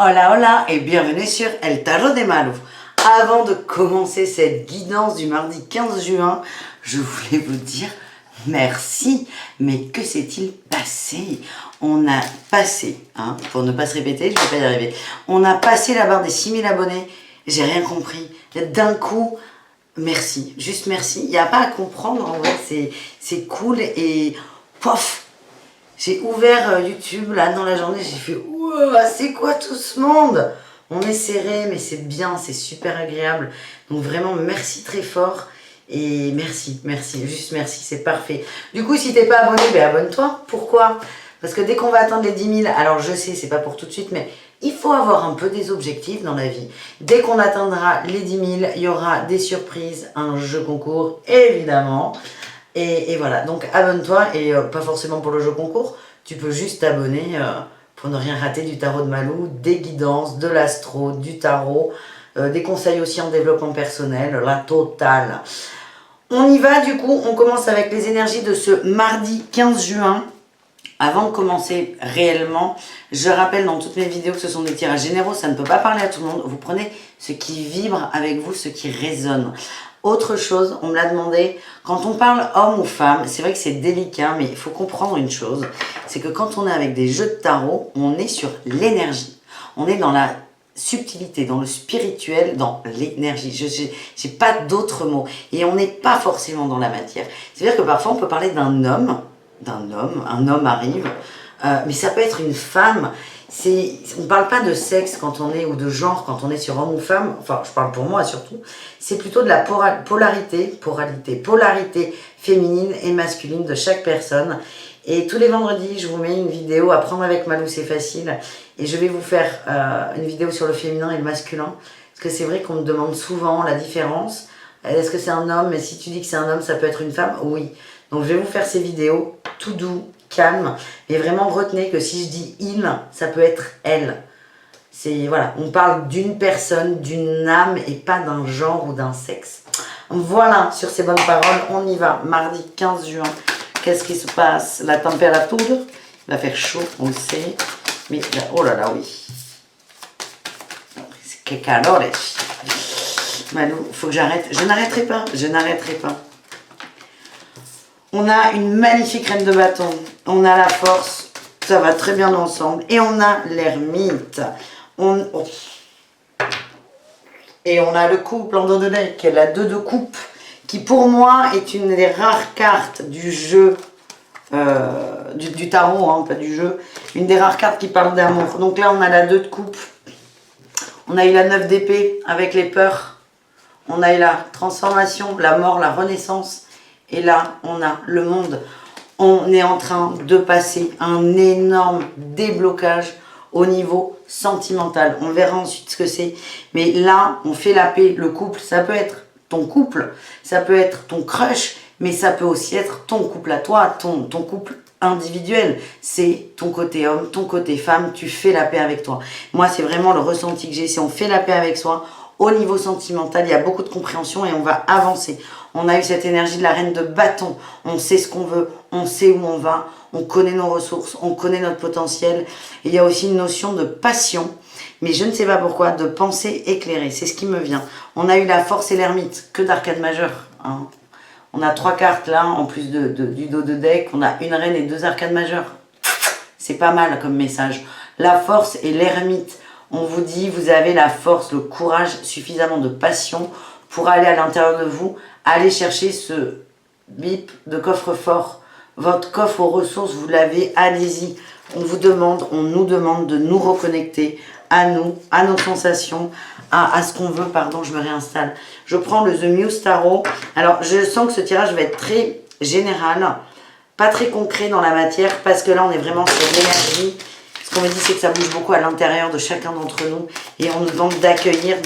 Hola hola et bienvenue sur El Tarot de Malu. Avant de commencer cette guidance du mardi 15 juin, je voulais vous dire merci. Mais que s'est-il passé? On a passé, pour ne pas se répéter, je ne vais pas y arriver, on a passé la barre des 6000 abonnés, j'ai rien compris. D'un coup, merci, juste merci. Il n'y a pas à comprendre, en vrai, c'est cool et pof. J'ai ouvert YouTube là dans la journée, j'ai fait ouah, c'est quoi tout ce monde? On est serré, mais c'est bien, c'est super agréable. Donc vraiment, merci très fort. Et merci, juste merci, c'est parfait. Du coup, si t'es pas abonné, ben abonne-toi. Pourquoi? Parce que dès qu'on va atteindre les 10 000, alors je sais, c'est pas pour tout de suite, mais il faut avoir un peu des objectifs dans la vie. Dès qu'on atteindra les 10 000, il y aura des surprises, un jeu concours, évidemment. Et voilà, donc abonne-toi, et pas forcément pour le jeu concours, tu peux juste t'abonner pour ne rien rater du tarot de Malou, des guidances, de l'astro, du tarot, des conseils aussi en développement personnel, la totale. On y va du coup, on commence avec les énergies de ce mardi 15 juin. Avant de commencer réellement, je rappelle dans toutes mes vidéos que ce sont des tirages généraux, ça ne peut pas parler à tout le monde. Vous prenez ce qui vibre avec vous, ce qui résonne. Autre chose, on me l'a demandé, quand on parle homme ou femme, c'est vrai que c'est délicat, mais il faut comprendre une chose, c'est que quand on est avec des jeux de tarot, on est sur l'énergie. On est dans la subtilité, dans le spirituel, dans l'énergie. Je n'ai pas d'autres mots. Et on n'est pas forcément dans la matière. C'est-à-dire que parfois, on peut parler d'un homme, un homme arrive, mais ça peut être une femme. On ne parle pas de sexe quand on est, ou de genre quand on est sur homme ou femme, enfin je parle pour moi surtout, c'est plutôt de la polarité féminine et masculine de chaque personne. Et tous les vendredis, je vous mets une vidéo, apprendre avec Malou c'est facile, et je vais vous faire une vidéo sur le féminin et le masculin, parce que c'est vrai qu'on me demande souvent la différence. Est-ce que c'est un homme? Mais si tu dis que c'est un homme, ça peut être une femme? Oui. Donc je vais vous faire ces vidéos, tout doux, calme, mais vraiment retenez que si je dis il, ça peut être elle. C'est voilà, on parle d'une personne, d'une âme et pas d'un genre ou d'un sexe. Voilà, sur ces bonnes paroles, on y va. Mardi 15 juin, qu'est-ce qui se passe? La température, il va faire chaud, on le sait, mais là, oh là là, oui. Que calore. Malou, il faut que j'arrête. Je n'arrêterai pas, je n'arrêterai pas. On a une magnifique reine de bâton, on a la force, ça va très bien ensemble, et on a l'ermite. Et on a le couple en dos de deck, la 2 de coupe, qui pour moi est une des rares cartes du jeu, du tarot, pas du jeu, une des rares cartes qui parle d'amour. Donc là on a la 2 de coupe, on a eu la 9 d'épée avec les peurs, on a eu la transformation, la mort, la renaissance. Et là, on a le monde. On est en train de passer un énorme déblocage au niveau sentimental. On verra ensuite ce que c'est. Mais là, on fait la paix. Le couple, ça peut être ton couple, ça peut être ton crush, mais ça peut aussi être ton couple à toi, ton couple individuel. C'est ton côté homme, ton côté femme. Tu fais la paix avec toi. Moi, c'est vraiment le ressenti que j'ai. C'est on fait la paix avec soi. Au niveau sentimental, il y a beaucoup de compréhension et on va avancer. On a eu cette énergie de la reine de bâton. On sait ce qu'on veut, on sait où on va, on connaît nos ressources, on connaît notre potentiel. Et il y a aussi une notion de passion, mais je ne sais pas pourquoi, de pensée éclairée. C'est ce qui me vient. On a eu la force et l'ermite, que d'arcade majeur. On a 3 cartes là, en plus du dos de deck. On a une reine et 2 arcades majeures. C'est pas mal comme message. La force et l'ermite. On vous dit, vous avez la force, le courage, suffisamment de passion pour aller à l'intérieur de vous, aller chercher ce bip de coffre-fort. Votre coffre aux ressources, vous l'avez, allez-y. On vous demande, on nous demande de nous reconnecter à nous, à nos sensations, à ce qu'on veut. Pardon, je me réinstalle. Je prends le The Muse Tarot. Alors, je sens que ce tirage va être très général, pas très concret dans la matière, parce que là, on est vraiment sur l'énergie. Ce qu'on me dit, c'est que ça bouge beaucoup à l'intérieur de chacun d'entre nous et on nous demande d'accueillir,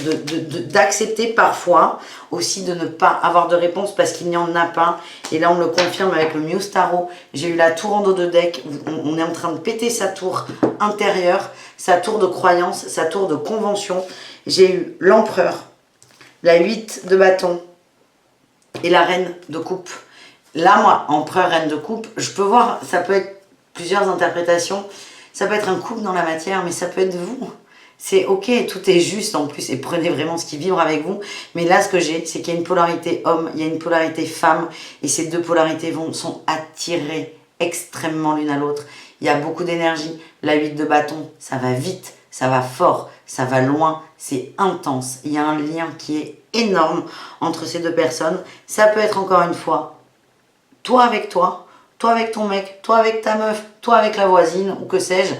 d'accepter parfois aussi de ne pas avoir de réponse parce qu'il n'y en a pas. Et là, on me le confirme avec le Muse Tarot. J'ai eu la tour en dos de deck. On est en train de péter sa tour intérieure, sa tour de croyance, sa tour de convention. J'ai eu l'empereur, la 8 de bâton et la reine de coupe. Là, moi, empereur, reine de coupe, je peux voir, ça peut être plusieurs interprétations. Ça peut être un couple dans la matière, mais ça peut être vous. C'est ok, tout est juste en plus, et prenez vraiment ce qui vibre avec vous. Mais là, ce que j'ai, c'est qu'il y a une polarité homme, il y a une polarité femme, et ces deux polarités sont attirées extrêmement l'une à l'autre. Il y a beaucoup d'énergie. La 8 de bâton, ça va vite, ça va fort, ça va loin, c'est intense. Il y a un lien qui est énorme entre ces deux personnes. Ça peut être encore une fois, toi avec ton mec, toi avec ta meuf, toi avec la voisine, ou que sais-je.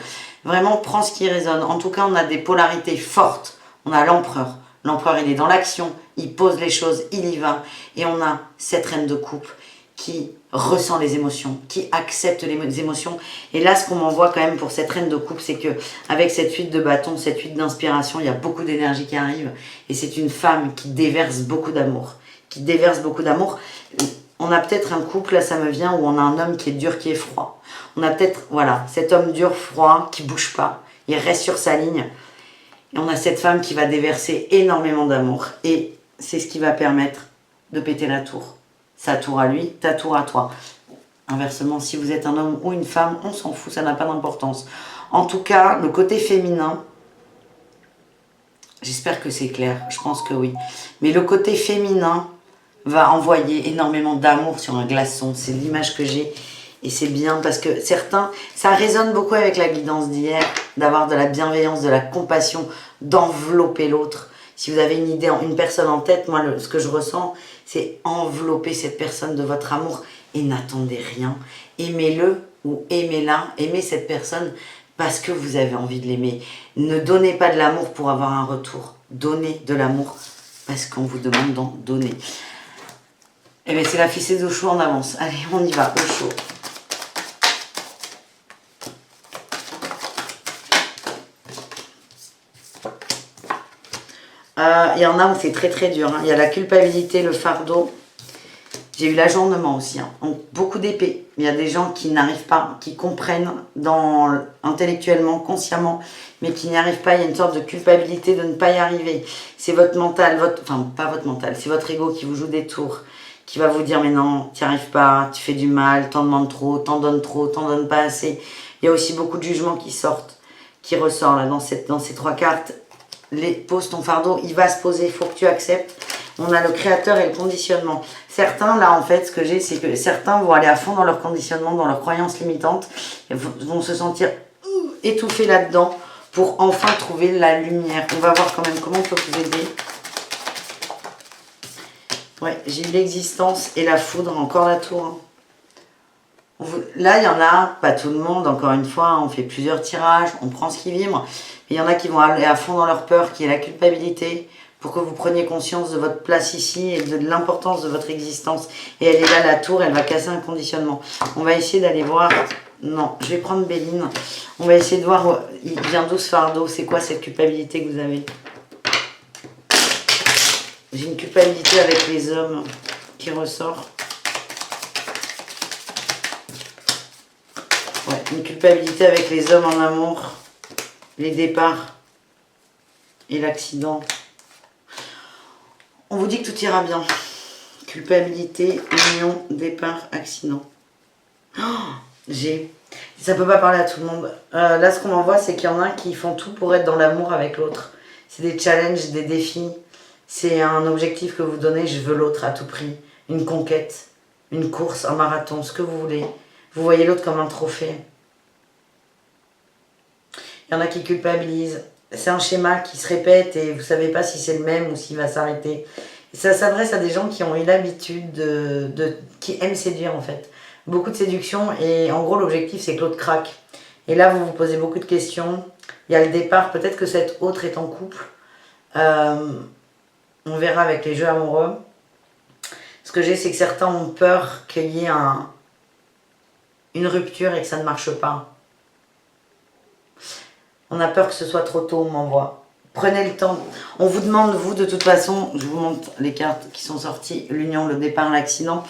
Vraiment, prends ce qui résonne. En tout cas, on a des polarités fortes. On a l'empereur. L'empereur, il est dans l'action, il pose les choses, il y va. Et on a cette reine de coupe qui ressent les émotions, qui accepte les émotions. Et là, ce qu'on m'envoie quand même pour cette reine de coupe, c'est que avec cette 8 de bâton, cette 8 d'inspiration, il y a beaucoup d'énergie qui arrive. Et c'est une femme qui déverse beaucoup d'amour. Qui déverse beaucoup d'amour. On a peut-être un couple, là ça me vient, où on a un homme qui est dur, qui est froid. On a peut-être, voilà, cet homme dur, froid, qui bouge pas. Il reste sur sa ligne. Et on a cette femme qui va déverser énormément d'amour. Et c'est ce qui va permettre de péter la tour. Sa tour à lui, ta tour à toi. Inversement, si vous êtes un homme ou une femme, on s'en fout, ça n'a pas d'importance. En tout cas, le côté féminin, j'espère que c'est clair, je pense que oui. Mais le côté féminin va envoyer énormément d'amour sur un glaçon. C'est l'image que j'ai. Et c'est bien parce que certains, ça résonne beaucoup avec la guidance d'hier, d'avoir de la bienveillance, de la compassion, d'envelopper l'autre. Si vous avez une idée, une personne en tête, moi, ce que je ressens, c'est envelopper cette personne de votre amour et n'attendez rien. Aimez-le ou aimez-la, aimez cette personne parce que vous avez envie de l'aimer. Ne donnez pas de l'amour pour avoir un retour. Donnez de l'amour parce qu'on vous demande d'en donner. Eh bien, c'est la fessée d'eau chaud en avance. Allez, on y va, au chaud. Il y en a où c'est très très dur. Hein. Il y a la culpabilité, le fardeau. J'ai eu l'ajournement aussi. Hein. Donc, beaucoup d'épées. Il y a des gens qui n'arrivent pas, qui comprennent intellectuellement, consciemment, mais qui n'y arrivent pas. Il y a une sorte de culpabilité de ne pas y arriver. C'est votre mental, enfin pas votre mental, c'est votre ego qui vous joue des tours, qui va vous dire mais non, tu n'y arrives pas, tu fais du mal, t'en demandes trop, t'en donnes pas assez. Il y a aussi beaucoup de jugements qui ressortent là dans ces trois cartes. Pose ton fardeau, il va se poser, il faut que tu acceptes. On a le créateur et le conditionnement. Certains, là, en fait, ce que j'ai, c'est que certains vont aller à fond dans leur conditionnement, dans leurs croyances limitantes, et vont se sentir étouffés là-dedans pour enfin trouver la lumière. On va voir quand même comment on peut vous aider. Ouais, j'ai eu l'existence et la foudre, encore la tour. Là, il y en a, pas tout le monde, encore une fois, on fait plusieurs tirages, on prend ce qui vibre. Il y en a qui vont aller à fond dans leur peur, qui est la culpabilité, pour que vous preniez conscience de votre place ici et de l'importance de votre existence. Et elle est là, la tour, elle va casser un conditionnement. On va essayer d'aller voir... Non, je vais prendre Béline. On va essayer de voir, il vient d'où ce fardeau, c'est quoi cette culpabilité que vous avez? J'ai une culpabilité avec les hommes qui ressort. Ouais, une culpabilité avec les hommes en amour, les départs et l'accident. On vous dit que tout ira bien. Culpabilité, union, départ, accident. Oh, ça peut pas parler à tout le monde. Là, ce qu'on m'envoie, c'est qu'il y en a qui font tout pour être dans l'amour avec l'autre. C'est des challenges, des défis. C'est un objectif que vous donnez, je veux l'autre à tout prix. Une conquête, une course, un marathon, ce que vous voulez. Vous voyez l'autre comme un trophée. Il y en a qui culpabilisent. C'est un schéma qui se répète et vous ne savez pas si c'est le même ou s'il va s'arrêter. Ça s'adresse à des gens qui ont eu l'habitude qui aiment séduire en fait. Beaucoup de séduction et en gros l'objectif c'est que l'autre craque. Et là vous vous posez beaucoup de questions. Il y a le départ, peut-être que cet autre est en couple. On verra avec les jeux amoureux. Ce que j'ai c'est que certains ont peur qu'il y ait une rupture et que ça ne marche pas. On a peur que ce soit trop tôt, on m'envoie. Prenez le temps. On vous demande, vous, de toute façon, je vous montre les cartes qui sont sorties, l'union, le départ, l'accident.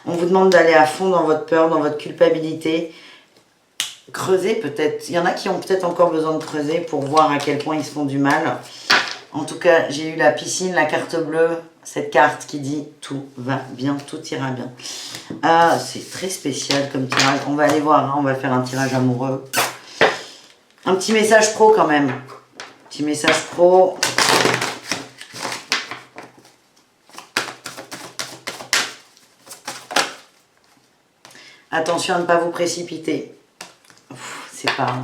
On vous demande d'aller à fond dans votre peur, dans votre culpabilité. Creuser peut-être. Il y en a qui ont peut-être encore besoin de creuser pour voir à quel point ils se font du mal. En tout cas, j'ai eu la piscine, la carte bleue, cette carte qui dit tout va bien, tout ira bien. C'est très spécial comme tirage. On va aller voir, hein, on va faire un tirage amoureux. Un petit message pro quand même. Petit message pro. Attention à ne pas vous précipiter. C'est pas...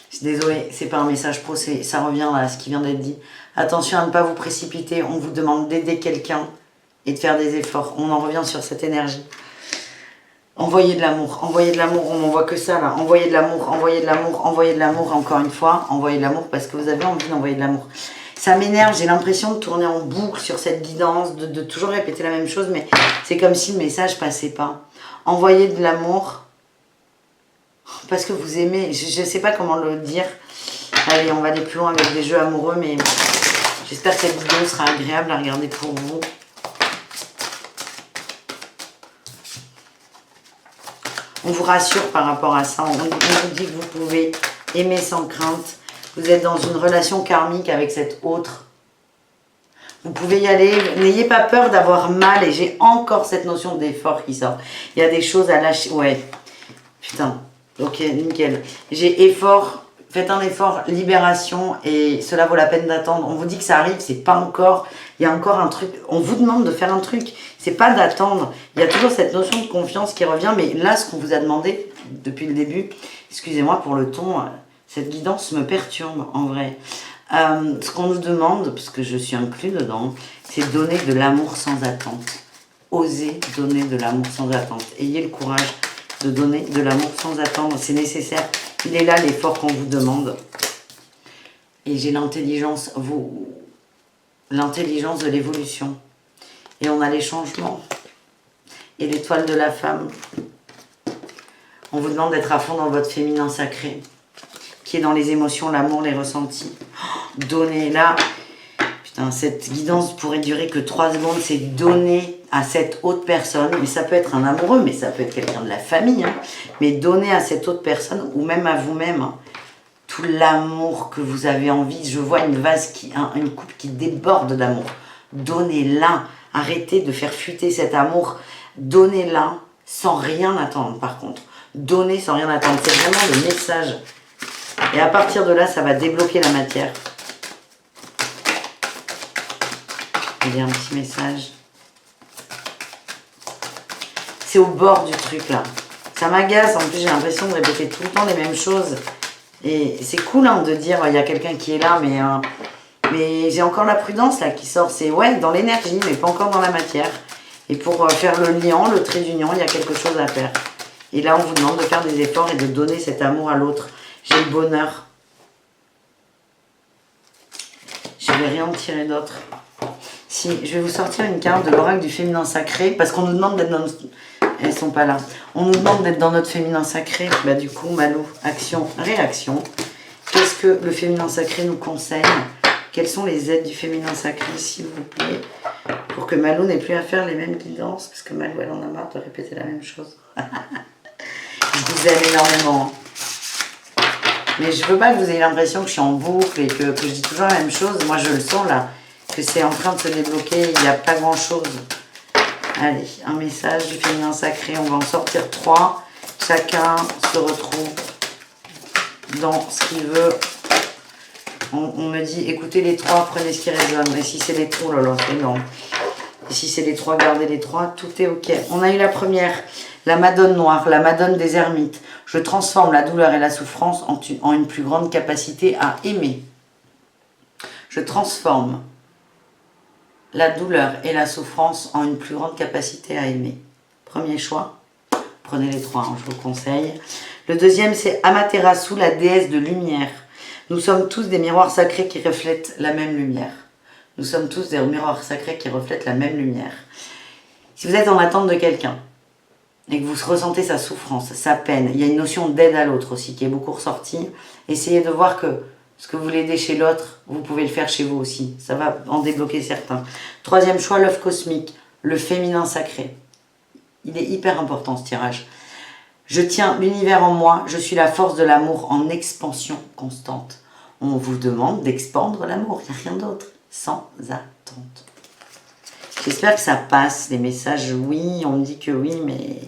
Je suis désolée, c'est pas un message pro, ça revient là à ce qui vient d'être dit. Attention à ne pas vous précipiter. On vous demande d'aider quelqu'un et de faire des efforts. On en revient sur cette énergie. Envoyez de l'amour, on n'en voit que ça là. Envoyez de l'amour, envoyez de l'amour, envoyez de l'amour, encore une fois, envoyez de l'amour parce que vous avez envie d'envoyer de l'amour. Ça m'énerve, j'ai l'impression de tourner en boucle sur cette guidance, de toujours répéter la même chose, mais c'est comme si le message passait pas. Envoyez de l'amour parce que vous aimez, je ne sais pas comment le dire. Allez, on va aller plus loin avec des jeux amoureux, mais j'espère que cette vidéo sera agréable à regarder pour vous. On vous rassure par rapport à ça. On vous dit que vous pouvez aimer sans crainte. Vous êtes dans une relation karmique avec cet autre. Vous pouvez y aller. N'ayez pas peur d'avoir mal. Et j'ai encore cette notion d'effort qui sort. Il y a des choses à lâcher. Ouais. Putain. Ok, nickel. J'ai effort. Faites un effort, libération. Et cela vaut la peine d'attendre. On vous dit que ça arrive. C'est pas encore. Il y a encore un truc. On vous demande de faire un truc. C'est pas d'attendre. Il y a toujours cette notion de confiance qui revient. Mais là, ce qu'on vous a demandé depuis le début, excusez-moi pour le ton, cette guidance me perturbe en vrai. Ce qu'on nous demande, parce que je suis inclus dedans, c'est donner de l'amour sans attente. Osez donner de l'amour sans attente. Ayez le courage de donner de l'amour sans attendre. C'est nécessaire. Il est là l'effort qu'on vous demande. Et j'ai l'intelligence, l'intelligence de l'évolution. Et on a les changements. Et l'étoile de la femme. On vous demande d'être à fond dans votre féminin sacré. Qui est dans les émotions, l'amour, les ressentis. Donnez là. Putain, cette guidance pourrait durer que 3 secondes. C'est donner à cette autre personne. Mais ça peut être un amoureux, mais ça peut être quelqu'un de la famille. Hein. Mais donner à cette autre personne, ou même à vous-même, hein, tout l'amour que vous avez envie. Je vois une vase, une coupe qui déborde d'amour. Donnez-la. Arrêtez de faire fuiter cet amour. Donnez-la sans rien attendre, par contre. Donnez sans rien attendre. C'est vraiment le message. Et à partir de là, ça va débloquer la matière. Il y a un petit message. C'est au bord du truc, là. Ça m'agace. En plus, j'ai l'impression de répéter tout le temps les mêmes choses. Et c'est cool hein, de dire, il y a quelqu'un qui est là, mais j'ai encore la prudence là qui sort. C'est ouais, dans l'énergie, mais pas encore dans la matière. Et pour faire le liant, le trait d'union, il y a quelque chose à faire. Et là, on vous demande de faire des efforts et de donner cet amour à l'autre. J'ai le bonheur. Je ne vais rien en tirer d'autre. Si, je vais vous sortir une carte de l'oracle du féminin sacré, parce qu'on nous demande d'être dans... Elles sont pas là. On nous demande d'être dans notre féminin sacré. Bah du coup, Malou, action, réaction. Qu'est-ce que le féminin sacré nous conseille? Quelles sont les aides du féminin sacré, s'il vous plaît? Pour que Malou n'ait plus à faire les mêmes guidances, parce que Malou, elle en a marre de répéter la même chose. Je vous aime énormément. Mais je veux pas que vous ayez l'impression que je suis en boucle et que je dis toujours la même chose. Moi, je le sens là, que c'est en train de se débloquer. Il n'y a pas grand-chose. Allez, un message du féminin sacré. On va en sortir 3. Chacun se retrouve dans ce qu'il veut. On me dit, écoutez les 3, prenez ce qui résonne. Et si c'est les 3, oh là là, c'est non. Et si c'est les 3, gardez les 3. Tout est ok. On a eu la première, la Madone noire, la Madone des ermites. Je transforme la douleur et la souffrance en une plus grande capacité à aimer. Je transforme la douleur et la souffrance en une plus grande capacité à aimer. Premier choix. Prenez les 3, hein, je vous conseille. Le deuxième, c'est Amaterasu, la déesse de lumière. Nous sommes tous des miroirs sacrés qui reflètent la même lumière. Nous sommes tous des miroirs sacrés qui reflètent la même lumière. Si vous êtes en attente de quelqu'un, et que vous ressentez sa souffrance, sa peine, il y a une notion d'aide à l'autre aussi qui est beaucoup ressortie. Essayez de voir que ce que vous voulez aider chez l'autre, vous pouvez le faire chez vous aussi. Ça va en débloquer certains. Troisième choix, l'œuf cosmique, le féminin sacré. Il est hyper important ce tirage. Je tiens l'univers en moi, je suis la force de l'amour en expansion constante. On vous demande d'expandre l'amour, il n'y a rien d'autre, sans attente. J'espère que ça passe, les messages, oui, on me dit que oui, mais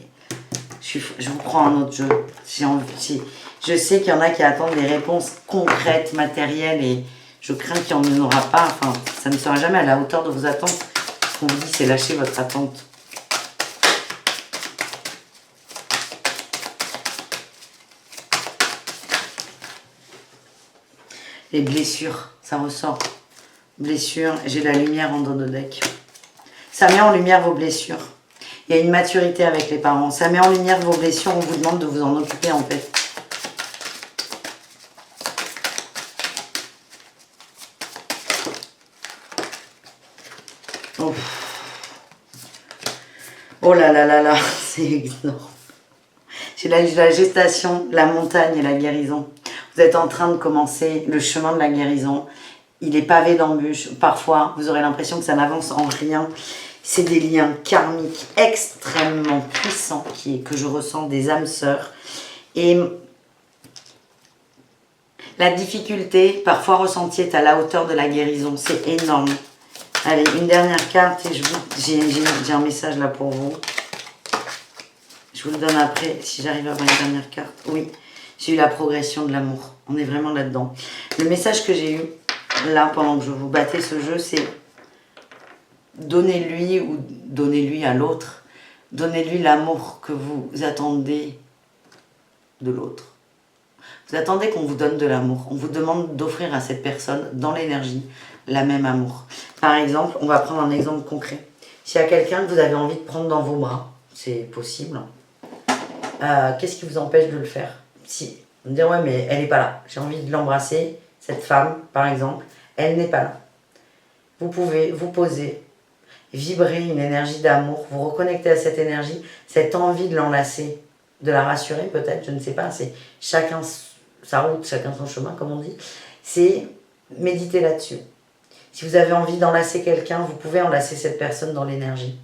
je vous prends un autre jeu. Je sais qu'il y en a qui attendent des réponses concrètes, matérielles, et Je crains qu'il n'y en aura pas. Enfin, ça ne sera jamais à la hauteur de vos attentes. Ce qu'on vous dit, c'est lâcher votre attente. Les blessures, ça ressort. Blessures, j'ai la lumière en dos de deck. Ça met en lumière vos blessures. Il y a une maturité avec les parents. Ça met en lumière vos blessures, on vous demande de vous en occuper en fait. Oh, oh là là là là, c'est énorme. J'ai la gestation, la montagne et la guérison. Vous êtes en train de commencer le chemin de la guérison. Il est pavé d'embûches. Parfois, vous aurez l'impression que ça n'avance en rien. C'est des liens karmiques extrêmement puissants que je ressens, des âmes sœurs. Et la difficulté, parfois ressentie, est à la hauteur de la guérison. C'est énorme. Allez, une dernière carte et j'ai un message là pour vous. Je vous le donne après, si j'arrive à avoir une dernière carte. Oui, j'ai eu la progression de l'amour. On est vraiment là-dedans. Le message que j'ai eu, là, pendant que je vous battais ce jeu, c'est donnez-lui ou donnez-lui à l'autre. Donnez-lui l'amour que vous attendez de l'autre. Vous attendez qu'on vous donne de l'amour. On vous demande d'offrir à cette personne, dans l'énergie, la même amour. Par exemple, on va prendre un exemple concret. S'il y a quelqu'un que vous avez envie de prendre dans vos bras, c'est possible. Qu'est-ce qui vous empêche de le faire? Si, vous me dire, ouais, mais elle n'est pas là. J'ai envie de l'embrasser, cette femme, par exemple, elle n'est pas là. Vous pouvez vous poser, vibrer une énergie d'amour, vous reconnecter à cette énergie, cette envie de l'enlacer, de la rassurer peut-être, je ne sais pas, c'est chacun sa route, chacun son chemin, comme on dit. C'est méditer là-dessus. Si vous avez envie d'enlacer quelqu'un, vous pouvez enlacer cette personne dans l'énergie.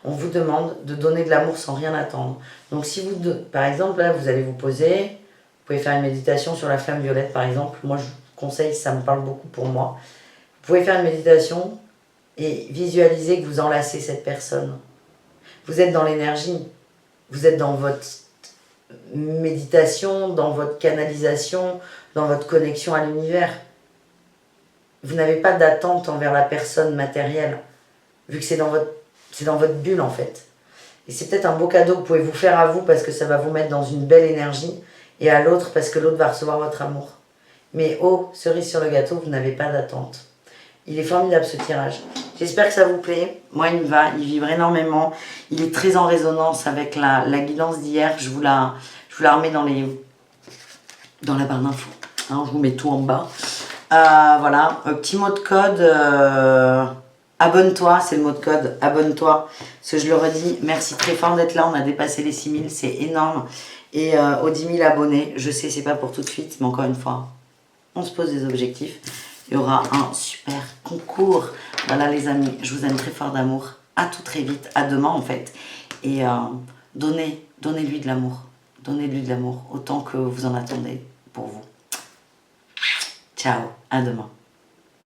On vous demande de donner de l'amour sans rien attendre. Donc si vous, par exemple, là, vous allez vous poser, vous pouvez faire une méditation sur la flamme violette, par exemple. Moi, je vous conseille, ça me parle beaucoup pour moi. Vous pouvez faire une méditation et visualiser que vous enlacez cette personne. Vous êtes dans l'énergie. Vous êtes dans votre méditation, dans votre canalisation, dans votre connexion à l'univers. Vous n'avez pas d'attente envers la personne matérielle, vu que c'est dans votre bulle en fait. Et c'est peut-être un beau cadeau que vous pouvez vous faire à vous parce que ça va vous mettre dans une belle énergie et à l'autre parce que l'autre va recevoir votre amour. Mais oh, cerise sur le gâteau, vous n'avez pas d'attente. Il est formidable ce tirage. J'espère que ça vous plaît. Moi, il me va, il vibre énormément. Il est très en résonance avec la guidance d'hier. Je vous la remets dans la barre d'infos. Hein, je vous mets tout en bas. Voilà, petit mot de code. Abonne-toi, c'est le mot de code. Abonne-toi. Parce que je le redis, merci très fort d'être là. On a dépassé les 6000, c'est énorme. Et aux 10 000 abonnés, je sais, c'est pas pour tout de suite, mais encore une fois, on se pose des objectifs. Il y aura un super concours. Voilà les amis, je vous aime très fort d'amour. À tout très vite, à demain en fait. Et donnez-lui de l'amour. Donnez-lui de l'amour autant que vous en attendez pour vous. Ciao, à demain.